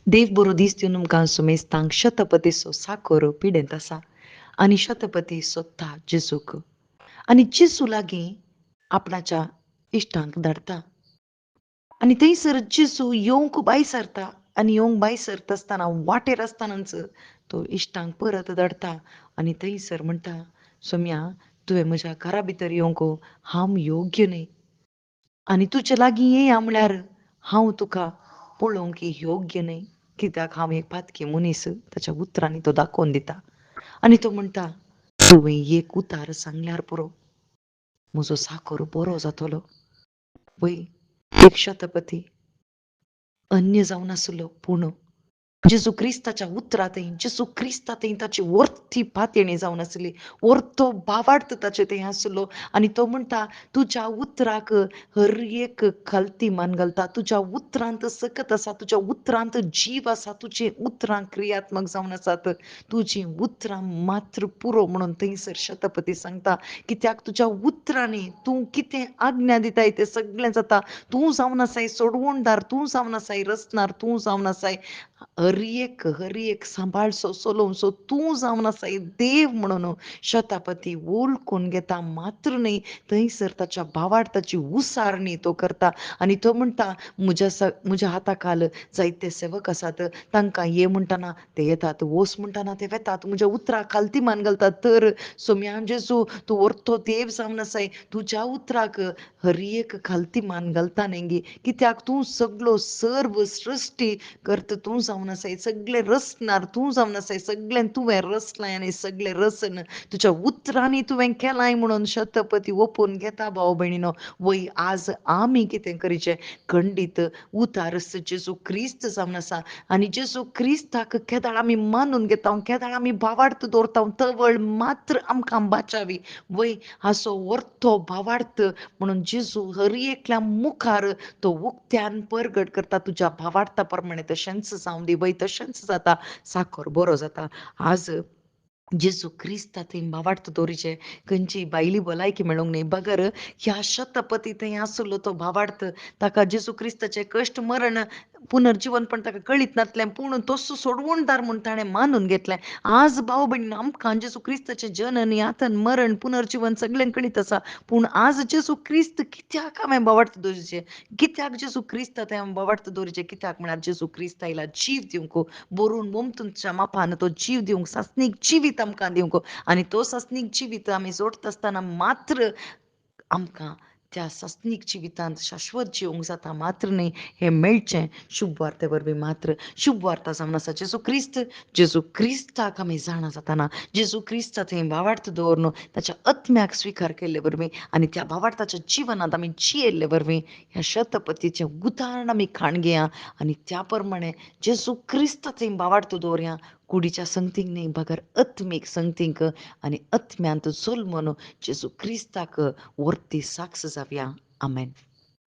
देव बरो दीस दिवन तुमकां सुमेस्तांक शतपती सो साकोर पिडेंत आसा आनी शतपती सोदता जेजूक आनी जेजू लागीं आपणाच्या इश्टांक धाडटा आनी थंयसर जेजू येवंक भायर सरता आनी येवंक भायर सरता आसतना वाटेर आसतनाच तो इश्टांक परत धाडटा आनी थंयसर म्हणटा सोम्या तुवें म्हज्या घरा भितर येवंक हांव योग्य न्हय आनी तुजे लागीं येया म्हळ्यार हांव तुका पळोवंक योग्य न्हय कित्याक हांव एक पातकी मनीस ताच्या उतरांनी तो दाखोवन दिता आनी तो म्हणटा तुवें एक उतार सांगल्यार पुरो म्हजो साकोर बरो जातलो पळय एक शतपती अन्य जावन आसलो पूण जेजू क्रिस्ताच्या उतरांतय जेजू क्रिस्तांतय ताची वर्ती पातयणी जावन आसली वर्तो भावार्थ ताचे थंय आसलो आनी तो म्हणटा तुज्या उतराक हर एक खालती मान घालता तुज्या उतरांत सकत आसा तुज्या उतरांत जीव आसा तुजे उतरां क्रियात्मक जावन आसात तुजीं उतरां मात्र पुरो म्हणून थंयसर शतपती सांगता कित्याक तुज्या उतरांनी तूं कितें आज्ञा दिताय तें सगळें जाता तूं जावन आसाय सोडवणदार तूं जावन आसाय रचणार तूं जावन आसाय हर एक सांबाळसो चलोवचो तूं जावन आसाय देव म्हणून शतापती ओळखून घेता मात्र न्हय थंयसर ताच्या भावार्थाची उसारणी तो करता आनी तो म्हणटा म्हज्या हाता खाल जायते सेवक आसात तांकां ये म्हणटना ते येतात वोस म्हणटना ते वेतात म्हज्या उतरा खालती मान घालतात तर सोम्या जेजू तूं व्हरतो देव जावन आसाय तुज्या उतराक हर एक खालती मान घालता न्ही कित्याक तूं सगळो सर्व सृश्टी करता तूं जावन आसाय सगळें रचणार तूं जावन आसाय सगळें तुवें रचलाय आनी सगळें रचन तुज्या उतरांनी तुवें केलाय म्हणून शतपती ओपून घेता भाव भयणीनो वय आज आमी कितें करीचें खंडीत उतार जेजू क्रिस्त जावन आसा आनी जेजू क्रिस्ताक केदाळ आमी मानून घेता केदाळ आमी भावार्थ दवरता तवळ मात्र आमकां बाचावी वय हाचो व्हरतो भावार्थ म्हणून जेजू हर एकल्या मुखार तो उक्त्यान परगट करता तुज्या भावार्था प्रमाणे तशेंच जावं दी वय तशेंच जाता साखर बरो जाता आज जेजू क्रिस्ता थंय भावार्थ दवरीचे खंयची बायली भलायकी मेळोंक न्हय बगर ह्या शतपती थंय आसलो तो भावार्थ ताका जेजू क्रिस्ताचे कश्ट मरण पुनर्जीवन पण ताका कळीत नासलें पूण तसो सोडवणदार म्हूण ताणें मानून घेतलें आज भाव भयण आमकां जेजू क्रिस्ताचें जनन यातन मरण पुनर्जीवन सगळें कळीत आसा पूण आज जेजू क्रिस्त कित्याक हांवें भावार्थ दवरचें कित्याक जेजू क्रिस्ता थंय हांवें भावार्थ दवरचें कित्याक म्हळ्यार जेजू क्रिस्त आयला जीव दिवंक बरोवन मोमतूच्या मापान तो जीव दिवंक सासणीक जिवीत आमकां दिवंक आनी तो सासणीक जिवीत आमी जोडटा आसतना मात्र आमकां त्या सासणीक जिवितांत शाश्वत जिवंक जाता मात्र न्हय हें मेळचें शुभ वार्ते वरवीं मात्र शुभ वार्ता जावन आसा जेजू क्रिस्ताक आमी जाणा जाताना जेजू क्रिस्ता थंय भावार्थ दवरून ताच्या आत्म्याक स्विकार केल्ले वरवीं आनी त्या भावार्थाच्या जिवनांत आमी जियेल्ले वरवीं ह्या शतपतीचें उदाहरण आमी खाण घेया आनी त्या प्रमाणे जेजू क्रिस्ता थंय भावार्थ दवरया कुडीच्या संगतीक न्हय बगर आत्मीक संगतीक आनी आत्म्यांत जल्मून जेजू क्रिस्ताक वर्ती साक्ष जावया आमेन